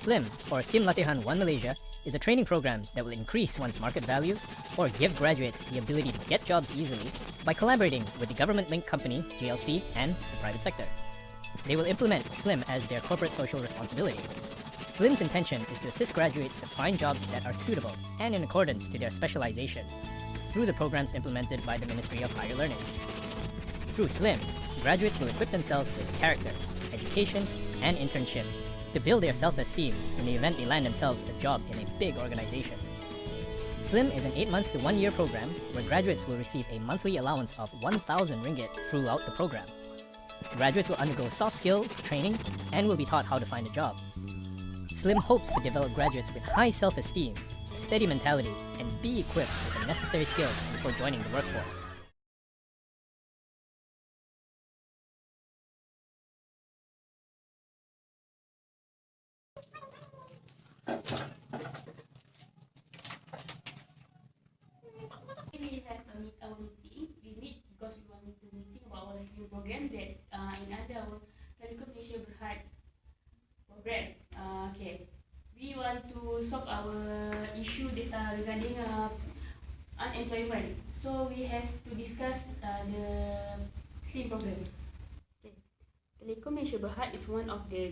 SLIM, or Skim Latihan 1 Malaysia, is a training program that will increase one's market value or give graduates the ability to get jobs easily by collaborating with the government-linked company, GLC, and the private sector. They will implement SLIM as their corporate social responsibility. SLIM's intention is to assist graduates to find jobs that are suitable and in accordance to their specialization through the programs implemented by the Ministry of Higher Learning. Through SLIM, graduates will equip themselves with character, education, and internship to build their self-esteem in the event they land themselves a job in a big organization. SLIM is an 8-month to 1-year program where graduates will receive a monthly allowance of 1,000 ringgit throughout the program. Graduates will undergo soft skills training and will be taught how to find a job. SLIM hopes to develop graduates with high self-esteem, a steady mentality, and be equipped with the necessary skills before joining the workforce. We have our meeting. We meet because we want to meeting about our SLIM program that's in under our Telekom Malaysia Berhad program. Okay, we want to solve our issue that, regarding unemployment. So we have to discuss the SLIM program. Okay. Telekom Malaysia Berhad is one of the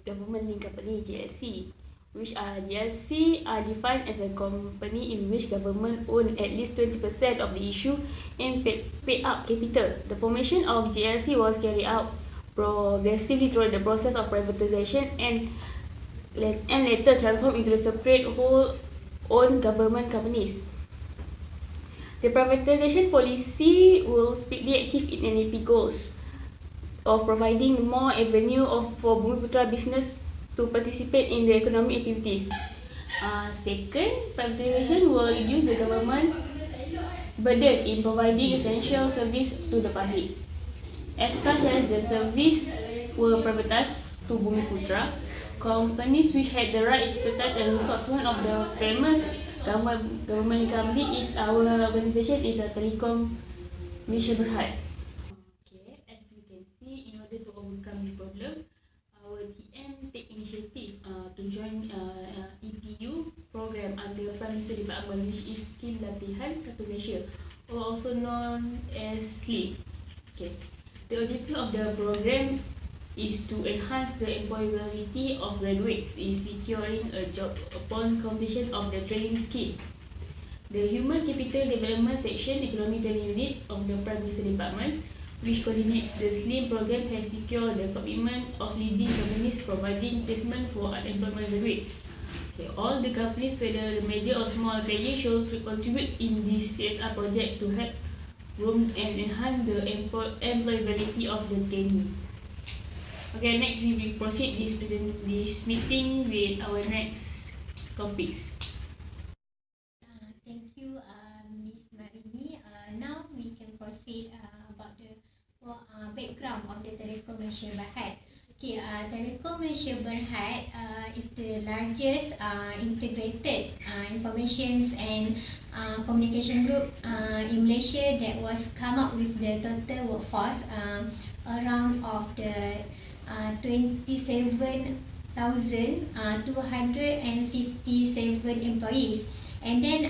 government-linked company, GLC, which GLC are defined as a company in which government own at least 20% of the issue and paid up capital. The formation of GLC was carried out progressively through the process of privatization and later transformed into a separate whole-owned government companies. The privatization policy will speedily achieve its NAP goals of providing more avenue for Bumiputra business to participate in the economic activities. Second, privatization will reduce the government burden in providing essential service to the public. As such as the service were privatized to Bumiputra, companies which had the right expertise and resource. One of the famous government company is our organization is Telekom Malaysia Berhad. Okay, as we can see, in order to overcome the problem, our TM take initiative to join EPU program under Prime Minister Department, which is Skim Latihan 1 Malaysia, or also known as SLIM. Okay. The objective of the program is to enhance the employability of graduates in securing a job upon completion of the training scheme. The Human Capital Development Section Economic Planning Unit of the Prime Minister Department, which coordinates the SLIM program, has secured the commitment of leading companies providing placement for unemployment graduates. Okay, all the companies, whether the major or small player, should contribute in this CSR project to help groom and enhance the employability of the trainee. Okay, next we will proceed this meeting with our next topics. Thank you, Ms. Marini. Now we can proceed about the background of the Telekom Malaysia Berhad. Okay, Telekom Malaysia Berhad is the largest integrated informations and communication group in Malaysia that was come up with the total workforce around of the 27,257 employees. And then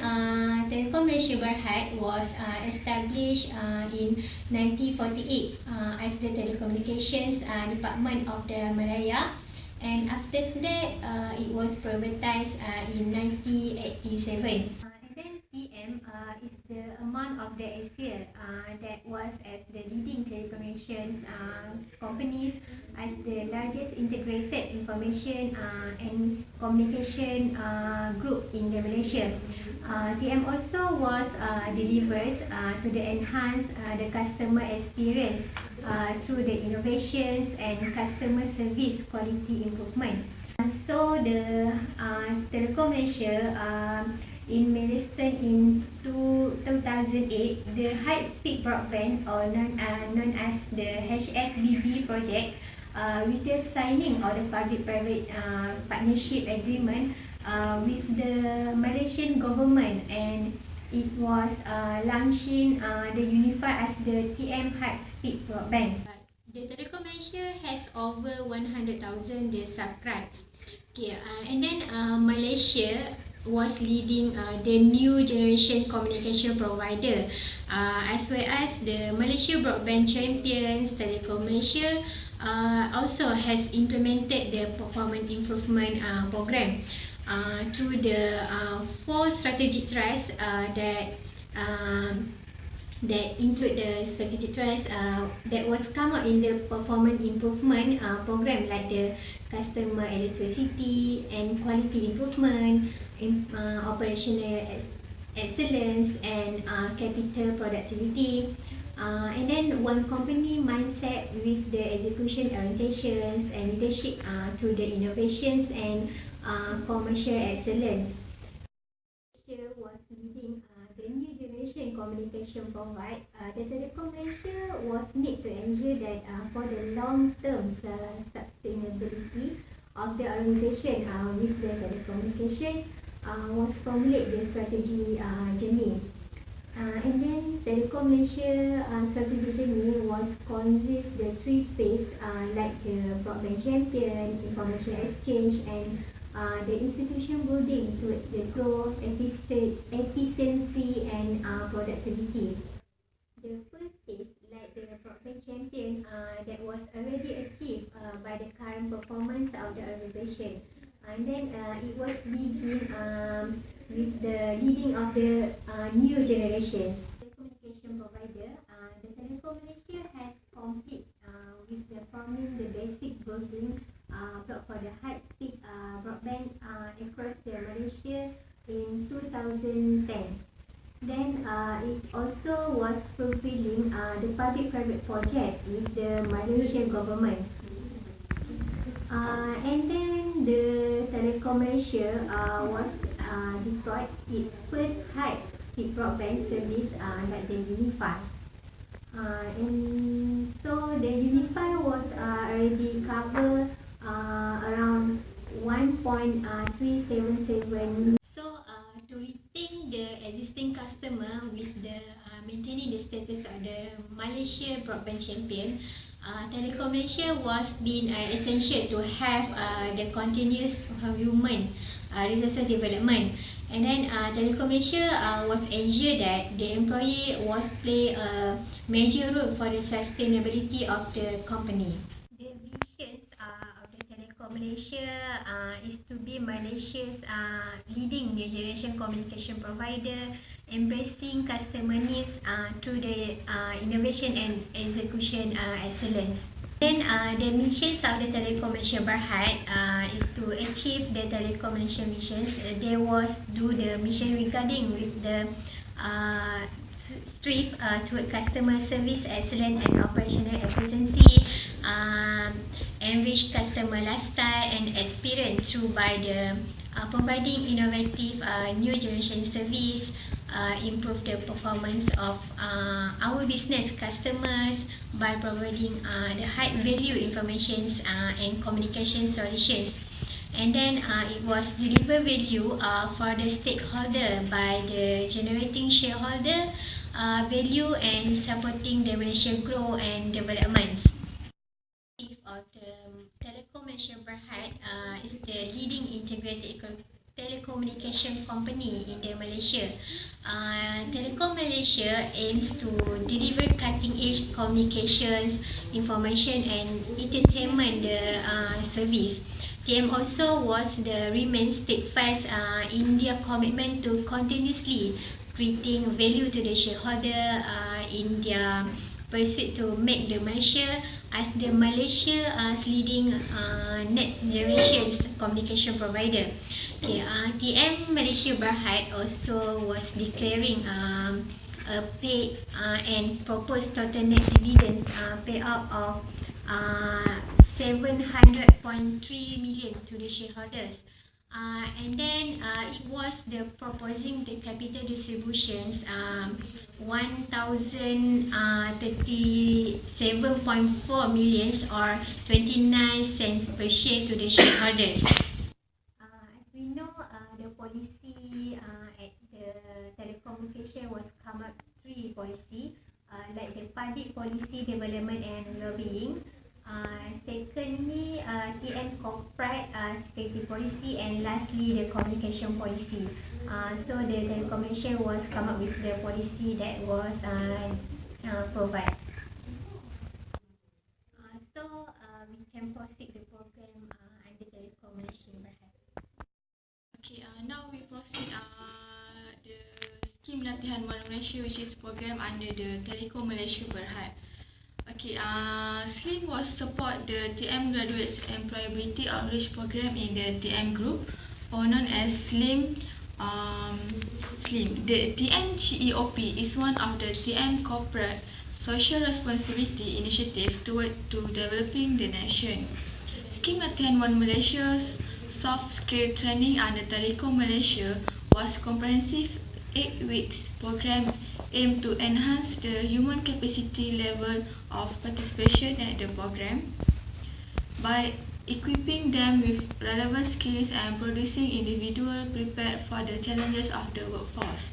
Telekom Malaysia Berhad was established in 1948 as the Telecommunications Department of the Malaya, and after that it was privatized in 1987. And then TM is the amount of the Asia that was as the leading telecommunications companies as the largest integrated information and communication group in the Malaysia. TM also was delivers to the enhance the customer experience through the innovations and customer service quality improvement. So the Telekom Malaysia enlisted in 2008 the high-speed broadband, or known as the HSBB project, with the signing of the public-private partnership agreement with the Malaysian government, and it was launching the unified as the TM high-speed broadband. The Telekom Malaysia has over 100,000 subscribers. Okay, and then Malaysia was leading the new generation communication provider, as well as the Malaysia Broadband Champions. Telekom Malaysia also has implemented the performance improvement program through the four strategic thrusts that include the strategic thrust that was come out in the performance improvement program, like the customer electricity and quality improvement, operational excellence, and capital productivity. And then one company mindset with the execution orientations and leadership to the innovations and commercial excellence. Malaysia was leading the new generation communication provide. The Telekom Malaysia was need to ensure that for the long-term sustainability of the organisation with the telecommunications was formulate the strategy journey. And then Telekom Malaysia strategy journey was consist the three phase like the broadband champion, information exchange, and the institution building towards the growth, efficiency, and productivity. The first phase, like the broadband champion, that was already achieved by the current performance of the organisation. And then it was begin with the leading of the new generations. The communication provider, the Telekom Malaysia has complete with the forming the basic building block for the high-speed broadband across the Malaysia in 2010. Then it also was fulfilling the public-private project with the Malaysian government. And then the Telekom Malaysia was deployed its first high-speed broadband service like the Unify. And so the Unify was already covered around 1.377. So to retain the existing customer with the maintaining the status of the Malaysia Broadband Champion, Telekom Malaysia was being essential to have the continuous human resources development. And then Telekom Malaysia was ensure that the employee was play a major role for the sustainability of the company. The vision of the Telekom Malaysia is to be Malaysia's leading new generation communication provider, embracing customer needs through the innovation and execution excellence. Then the missions of the Telekom Malaysia Berhad is to achieve the Telekom Malaysia missions. They was do the mission regarding with the strive toward customer service excellence and operational efficiency, enrich customer lifestyle and experience through by the providing innovative new generation service, improve the performance of our business customers by providing the high value information and communication solutions. And then it was deliver value for the stakeholder by the generating shareholder value and supporting the Malaysia growth and development. Of the Telekom Malaysia Berhad is the leading integrated telecommunication company in the Malaysia. Telekom Malaysia aims to deliver cutting-edge communications, information, and entertainment service. TM also was the remain steadfast in their commitment to continuously creating value to the shareholder in their pursuit to make the Malaysia as the Malaysia's leading next generation communication provider. Okay, TM Malaysia Berhad also was declaring a paid and proposed total net dividends payout of 700.3 million to the shareholders. And then it was the proposing the capital distributions 1,037.4 million or 29 cents per share to the shareholders. As we know, the policy at the telecommunication was come up three policy, like the public policy development and lobbying. Secondly, TM corporate security employability policy, and lastly the communication policy. So the Telekom Malaysia was come up with the policy that was provided. We can proceed the program under Telekom Malaysia Berhad. Okay, now we proceed the scheme latihan One Malaysia, which is program under the Telekom Malaysia Berhad. Okay, SLIM was support the TM Graduates Employability Outreach Program in the TM group, or known as SLIM. The TM GEOP is one of the TM corporate social responsibility initiative toward to developing the nation. Scheme latihan One Malaysia's soft skill training under Telekom Malaysia was comprehensive 8 weeks program aimed to enhance the human capacity level of participation at the program by equipping them with relevant skills and producing individuals prepared for the challenges of the workforce.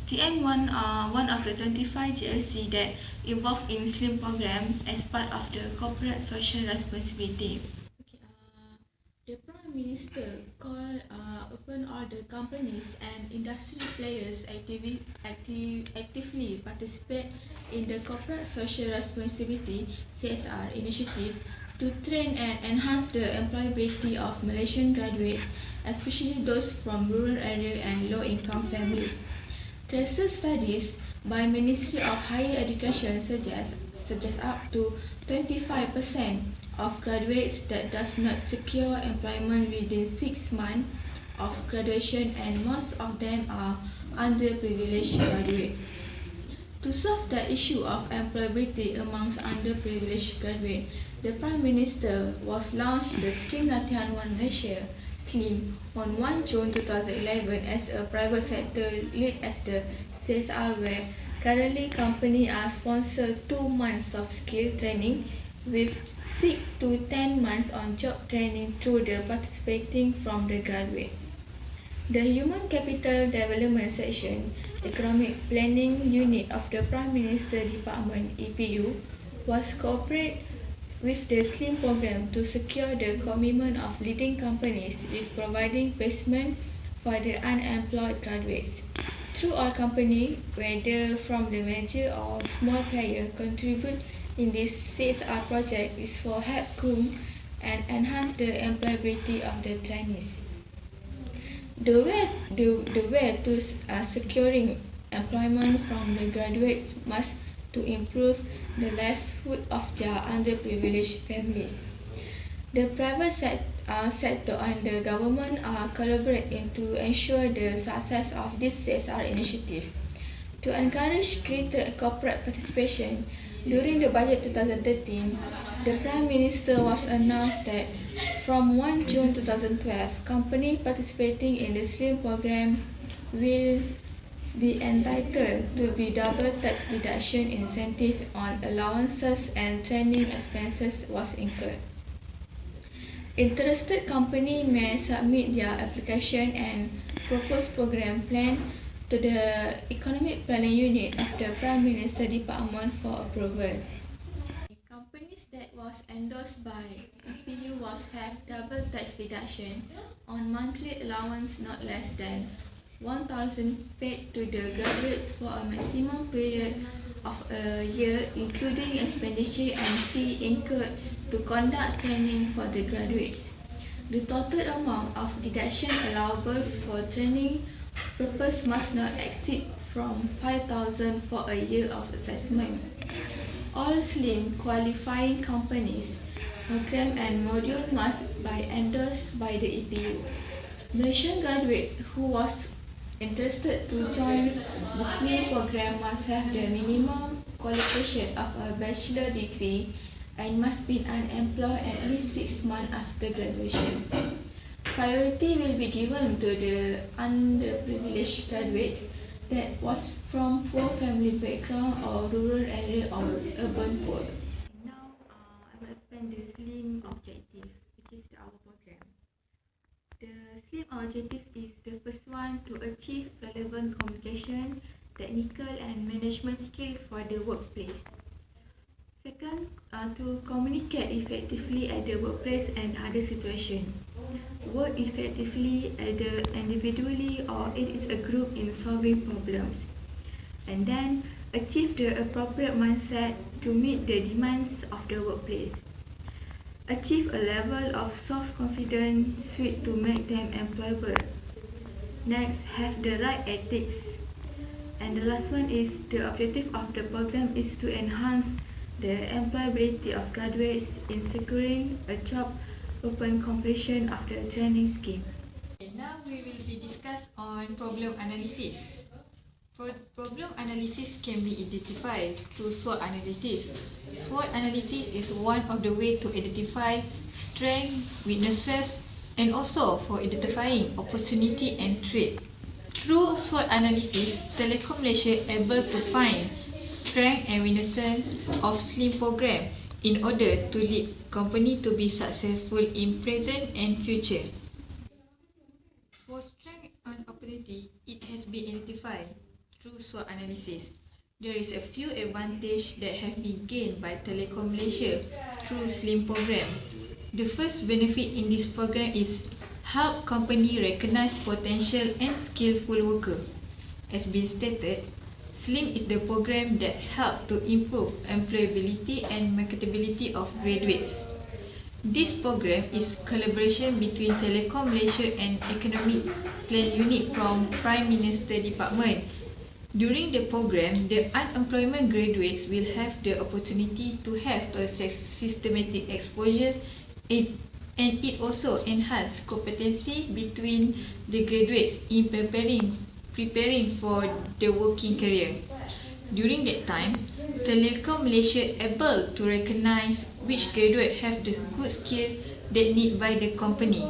TM1 one of the 25 GLC that involved in SLIM program as part of the corporate social responsibility. The Prime Minister called upon all the companies and industry players actively participate in the Corporate Social Responsibility (CSR) initiative to train and enhance the employability of Malaysian graduates, especially those from rural areas and low-income families. Recent studies by Ministry of Higher Education suggest up to 25% of graduates that does not secure employment within 6 months of graduation, and most of them are underprivileged graduates. To solve the issue of employability amongst underprivileged graduates, the Prime Minister was launched the Scheme Latihan One Malaysia (SLIM) on 1 June 2011 as a private sector lead as the CSR, where currently companies are sponsored 2 months of skill training with 6 to 10 months on job training through the participating from the graduates. The Human Capital Development Section, Economic Planning Unit of the Prime Minister Department (EPU) was cooperate with the SLIM program to secure the commitment of leading companies with providing placement for the unemployed graduates. Through all companies, whether from the major or small player, contribute in this CSR project is for help groom and enhance the employability of the trainees. The way to securing employment from the graduates must to improve the livelihood of their underprivileged families. The private sector and the government are collaborating to ensure the success of this CSR initiative. To encourage greater corporate participation, during the budget 2013, the Prime Minister was announced that from 1 June 2012, companies participating in the SLIM program will be entitled to be double tax deduction incentive on allowances and training expenses was incurred. Interested company may submit their application and proposed program plan to the Economic Planning Unit of the Prime Minister Department for approval. Companies that was endorsed by EPU was have double tax deduction on monthly allowance not less than 1,000 paid to the graduates for a maximum period of a year, including expenditure and fee incurred to conduct training for the graduates. The total amount of deduction allowable for training purpose must not exceed from 5,000 for a year of assessment. All SLIM qualifying companies, program and module must be endorsed by the EPU. Malaysian graduates who was interested to join the SLIM program must have the minimum qualification of a bachelor degree and must be unemployed at least 6 months after graduation. Priority will be given to the underprivileged graduates that was from poor family background or rural area or urban poor. Now, I will explain the SLIM objective, which is our program. The SLIM objective is the first one to achieve relevant communication, technical and management skills for the workplace. Second, to communicate effectively at the workplace and other situations. work effectively either individually or it is a group in solving problems. And then achieve the appropriate mindset to meet the demands of the workplace. Achieve a level of self-confidence suited to make them employable. Next, have the right ethics. And the last one is the objective of the program is to enhance the employability of graduates in securing a job upon completion of the training scheme. Now we will be discuss on problem analysis. Problem analysis can be identified through SWOT analysis. SWOT analysis is one of the way to identify strengths, weaknesses, and also for identifying opportunity and threat. Through SWOT analysis, Telekom Malaysia able to find strength and weaknesses of SLIM program in order to lead company to be successful in present and future. For strength and opportunity, it has been identified through SWOT analysis. There is a few advantages that have been gained by Telekom Malaysia through SLIM program. The first benefit in this program is help company recognize potential and skillful worker. As been stated, SLIM is the program that help to improve employability and marketability of graduates. This program is collaboration between Telekom Malaysia and Economic Plan Unit from Prime Minister Department. During the program, the unemployment graduates will have the opportunity to have a systematic exposure and it also enhances competency between the graduates in preparing for the working career. During that time, Telekom Malaysia able to recognize which graduate have the good skill that need by the company.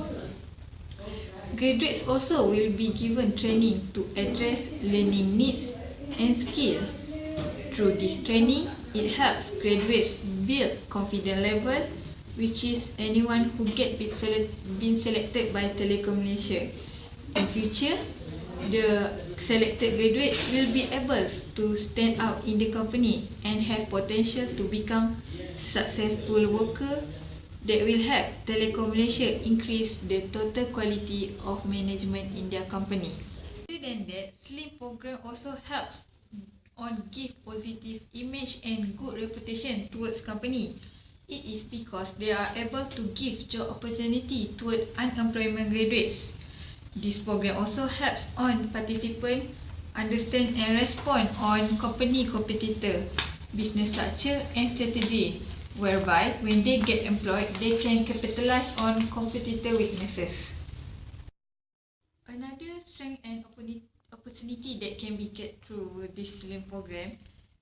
Graduates also will be given training to address learning needs and skill. Through this training, it helps graduates build confidence level, which is anyone who been selected by Telekom Malaysia. In future, the selected graduate will be able to stand out in the company and have potential to become successful worker that will help Telekom Malaysia increase the total quality of management in their company. Other than that, SLIM program also helps on give positive image and good reputation towards company. It is because they are able to give job opportunity toward unemployment graduates. This program also helps on participant understand and respond on company competitor, business structure and strategy, whereby when they get employed, they can capitalize on competitor weaknesses. Another strength and opportunity that can be get through this SLIM program,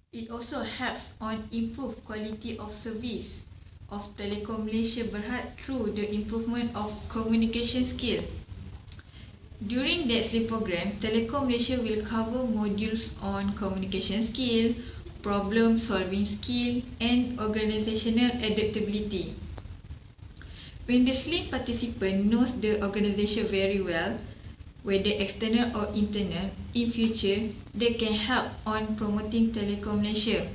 it also helps on improve quality of service of Telekom Malaysia Berhad through the improvement of communication skill. During that SLIM program, Telekom Malaysia will cover modules on communication skill, problem solving skill and organizational adaptability. When the SLIM participant knows the organization very well, whether external or internal, in future, they can help on promoting Telekom Malaysia.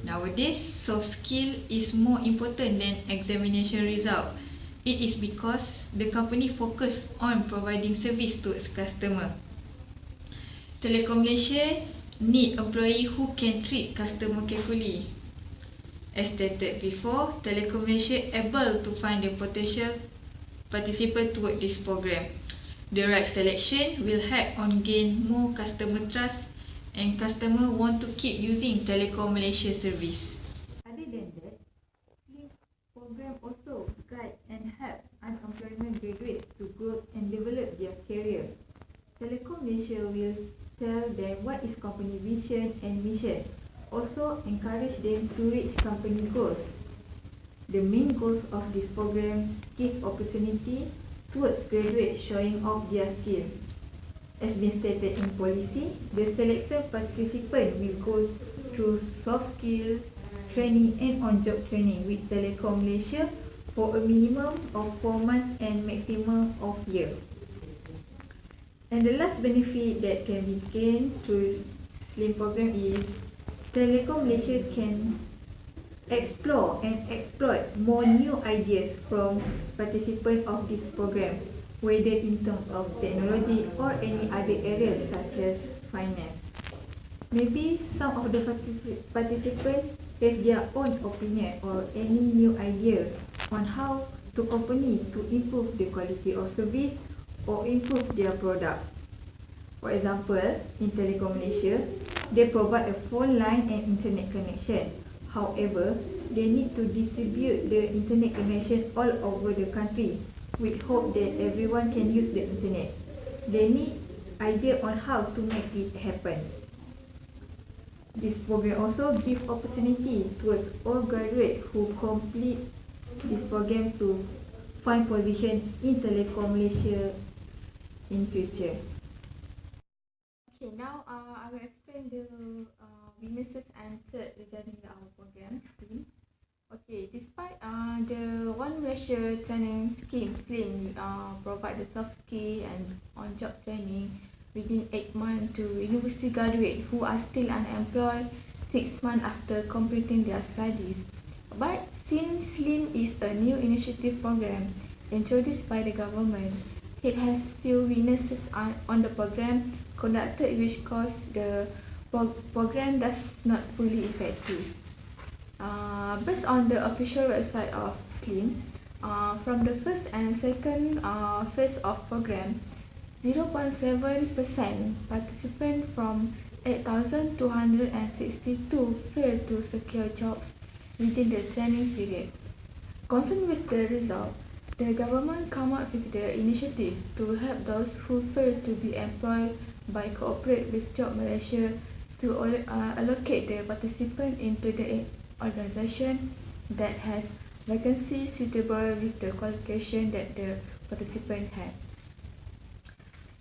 Nowadays, soft skill is more important than examination result. It is because the company focus on providing service to its customer. Telekom Malaysia need employee who can treat customer carefully. As stated before, Telekom Malaysia able to find the potential participant toward this program. The right selection will help on gain more customer trust and customer want to keep using Telekom Malaysia service. Other than that, SLIM program also guide and help unemployment graduates to grow and develop their career. Telekom Malaysia will tell them what is company vision and mission. Also encourage them to reach company goals. The main goals of this program give opportunity towards graduates showing off their skill. As been stated in policy, the selected participant will go through soft skill training and on-job training with Telekom Malaysia for a minimum of 4 months and maximum of year. And the last benefit that can be gained through SLIM program is Telekom Malaysia can explore and exploit more new ideas from participants of this program. whether in terms of technology or any other areas such as finance. Maybe some of the participants have their own opinion or any new idea on how to company to improve the quality of service or improve their product. For example, in Telekom Malaysia, they provide a phone line and internet connection. However, they need to distribute the internet connection all over the country with hope that everyone can use the internet. They need idea on how to make it happen. This program also gives opportunity towards all graduates who complete this program to find position in Telekom Malaysia in future. Okay, now I will explain the weaknesses and threats regarding our program scheme. Okay, despite the One Malaysia training scheme SLIM provide the soft skill and on-job training within 8 months to university graduates who are still unemployed 6 months after completing their studies. But since SLIM is a new initiative program introduced by the government, it has few weaknesses on the program conducted which cause the program does not fully effective. Based on the official website of SLIM, from the first and second phase of program, 0.7% participants from 8,262 failed to secure jobs within the training period. Concerned with the result, the government came up with the initiative to help those who fail to be employed by cooperate with Job Malaysia to allocate the participant into the organisation that has vacancies suitable with the qualification that the participant had.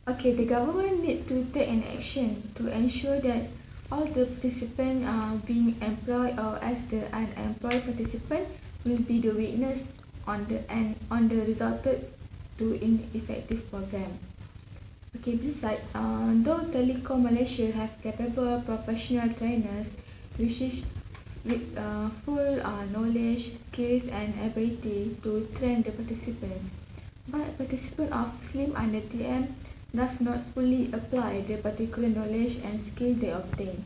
Okay, the government need to take an action to ensure that all the participants being employed or as the unemployed participant will be the witness on the resulted to ineffective program. Okay, besides, though Telekom Malaysia have capable professional trainers which is with full knowledge, skills and ability to train the participants, but participants of SLIM under TM does not fully apply the particular knowledge and skill they obtain.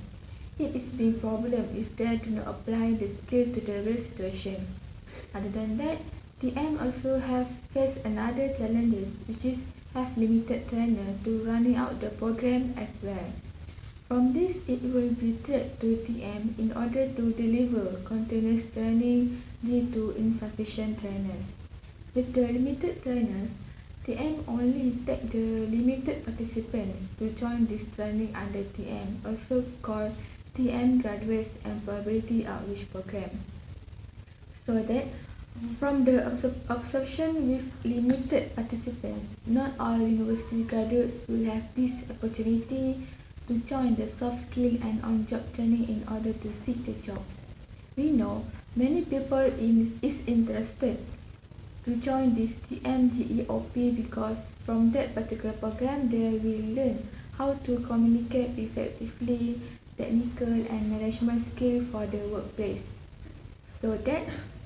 It is been problem if they do not apply the skill to the real situation. Other than that, TM also have faced another challenges which is have limited trainer to running out the program as well. From this, it will be threat to TM in order to deliver continuous training due to insufficient trainers. With the limited trainers, TM only take the limited participants to join this training under TM, also called TM Graduates Employability Outreach Program. So that from the observation with limited participants, not all university graduates will have this opportunity to join the soft skill and on-job training in order to seek the job. We know many people is interested to join this TMGEOP because from that particular program they will learn how to communicate effectively, technical and management skill for the workplace. So that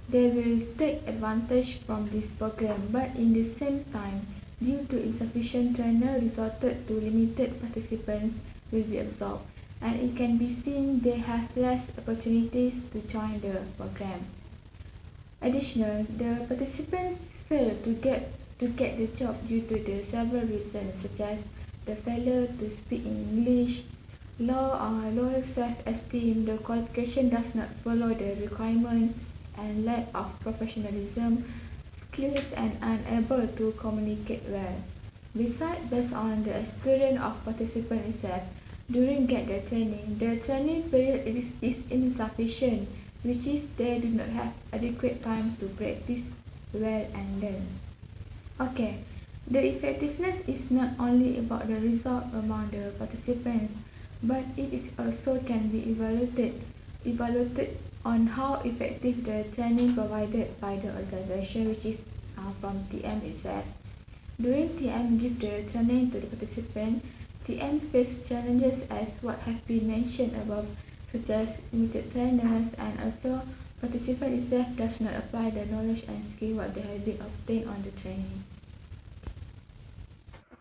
they will take advantage from this program, but in the same time, due to insufficient trainer resulted to limited participants will be absorbed, and it can be seen they have less opportunities to join the program. Additionally, the participants fail to get the job due to the several reasons such as the failure to speak English, low self-esteem, the qualification does not follow the requirement, and lack of professionalism, skills and unable to communicate well. Besides, based on the experience of participants itself, during the training period is insufficient, which is they do not have adequate time to practice well and learn. Okay, the effectiveness is not only about the result among the participants, but it is also can be evaluated on how effective the training provided by the organisation, which is from TM itself. During TM give the training to the participant, TM face challenges as what have been mentioned above, such as limited trainers, and also participant itself does not apply the knowledge and skill what they have been obtained on the training.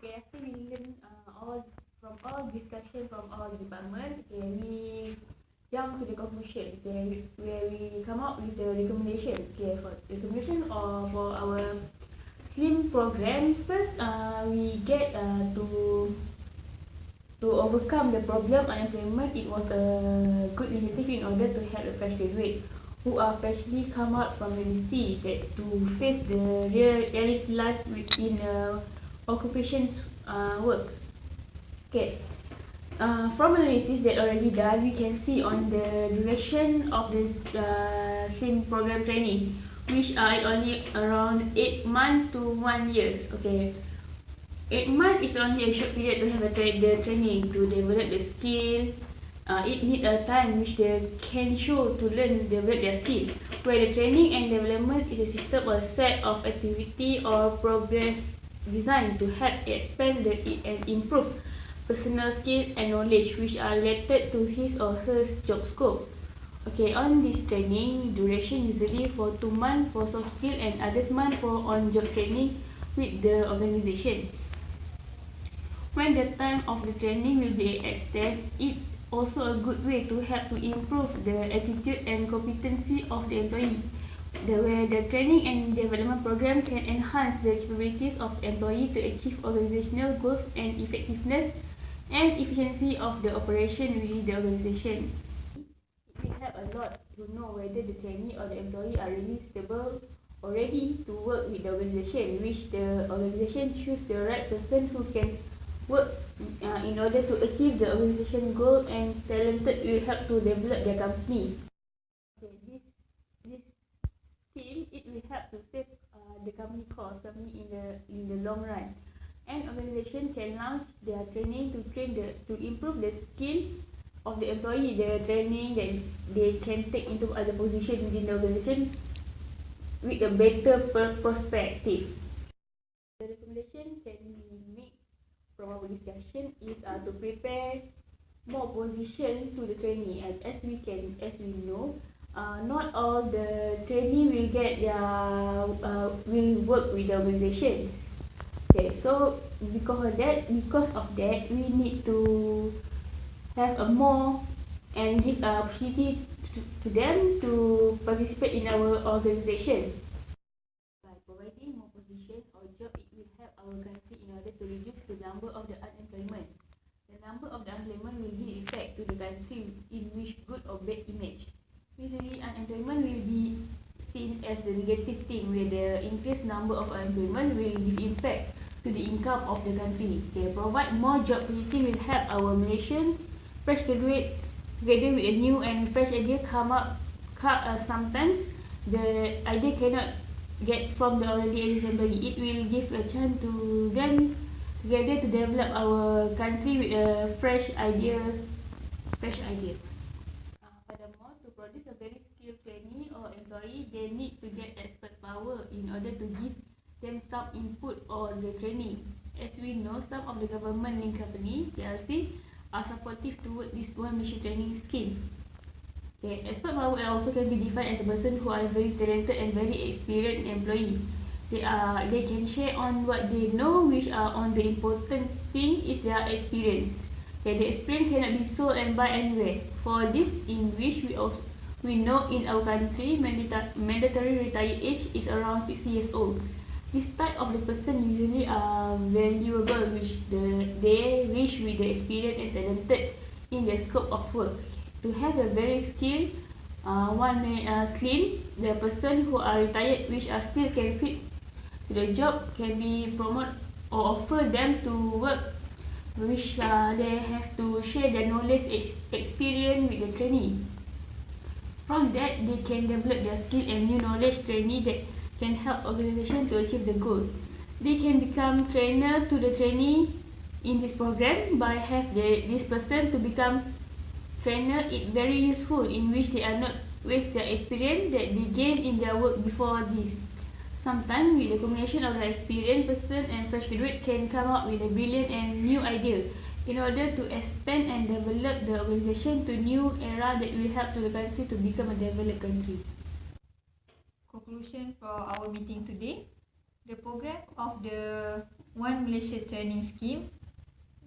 Okay, after we learn all discussion from all department, okay, we jump to the conclusion, okay, where we come up with the recommendations, okay, for recommendation or for our SLIM program. First, we get to overcome the problem unemployment. It was a good initiative in order to help the fresh graduate who are freshly come out from university that to face the real reality life within occupation works. Okay. From analysis that already done, we can see on the duration of the SLIM program training, which are only around 8 months to 1 year. Okay, 8 months is only a short period to have the training to develop the skill. It need a time which they can show to learn develop their skill. Where the training and development is a system or set of activity or progress designed to help expand and improve personal skills and knowledge which are related to his or her job scope. Okay, on this training duration usually for 2 months for soft skill and others month for on-job training with the organization. When the time of the training will be extended, it also a good way to help to improve the attitude and competency of the employee. Where the training and development program can enhance the capabilities of employee to achieve organizational goals and effectiveness and efficiency of the operation within the organization. It will help a lot to know whether the trainee or the employee are really stable or ready to work with the organization, which the organization choose the right person who can work in order to achieve the organization goal, and talented will help to develop their company. Okay, this skill it will help to save the company cost in the long run. And organization can launch their training to improve the skill of the employee. The training that they can take into other position within the organization with a better perspective. The recommendation can be made from our discussion is to prepare more position to the trainee. And as we know, not all the trainee will get will work with the organizations. Okay, so because of that, we need to have a more and give opportunity to them to participate in our organization. By providing more position or job, it will help our country in order to reduce the number of the unemployment. The number of the unemployment will give effect to the country in which good or bad image. Usually, unemployment will be seen as the negative thing, where the increased number of unemployment will give impact to the income of the country. Okay, provide more job opportunity will help our Malaysian fresh graduate together with a new and fresh idea come up. Sometimes the idea cannot get from the already existing employee. It will give a chance to them together to develop our country with a fresh idea. Furthermore, to produce a very skilled trainee or employee, they need to get expert power in order to give them some input on the training. As we know, some of the government linked company, TLC, are supportive toward this one mission training scheme. Okay, expert power also can be defined as a person who are very talented and very experienced employee. They can share on what they know, which are on the important thing is their experience. Okay, the experience cannot be sold and buy anywhere. For this, in which we know in our country, mandatory retirement age is around 60 years old. This type of the person usually are valuable, which they wish with the experience and talented in the scope of work. To have a very skilled SLIM, the person who are retired which are still can fit to the job can be promoted or offer them to work, which they have to share their knowledge experience with the trainee. From that, they can develop their skill and new knowledge trainee that can help organization to achieve the goal. They can become trainer to the trainee in this program by have this person to become trainer. It very useful in which they are not waste their experience that they gain in their work before this. Sometimes with the combination of the experienced person and fresh graduate can come up with a brilliant and new idea in order to expand and develop the organization to new era that will help to the country to become a developed country. Conclusion for our meeting today. The program of the One Malaysia training scheme,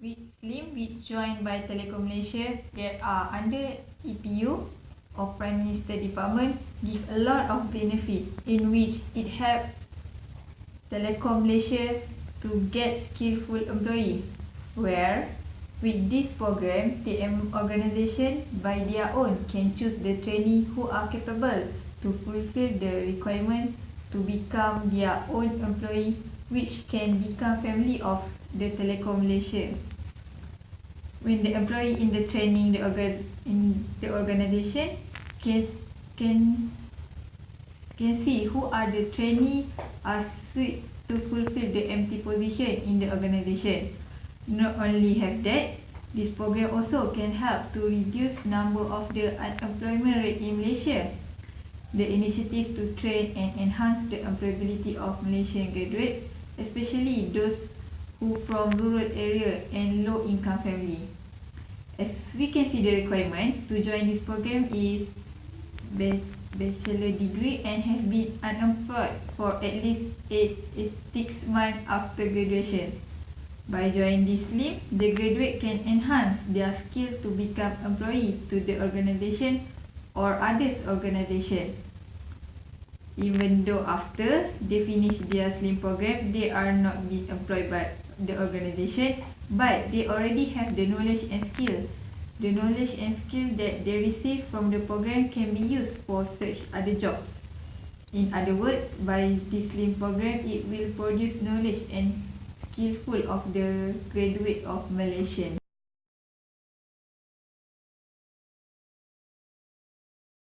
which joined by Telekom Malaysia that are under EPU of Prime Minister Department, give a lot of benefit in which it help Telekom Malaysia to get skillful employee, where with this program, the organisation by their own can choose the trainee who are capable to fulfill the requirement to become their own employee, which can become family of the Telekom Malaysia. When the employee in the training, in the organisation can see who are the trainee are suited to fulfill the empty position in the organisation. Not only have that, this program also can help to reduce number of the unemployment rate in Malaysia. The initiative to train and enhance the employability of Malaysian graduates, especially those who from rural area and low income family. As we can see, the requirement to join this program is bachelor degree and have been unemployed for at least 6 months after graduation. By joining this scheme, the graduate can enhance their skill to become employee to the organisation or others organisation. Even though after they finish their SLIM program, they are not being employed by the organisation, but they already have the knowledge and skill. The knowledge and skill that they receive from the program can be used for search other jobs. In other words, by this SLIM program, it will produce knowledge and skillful of the graduate of Malaysian.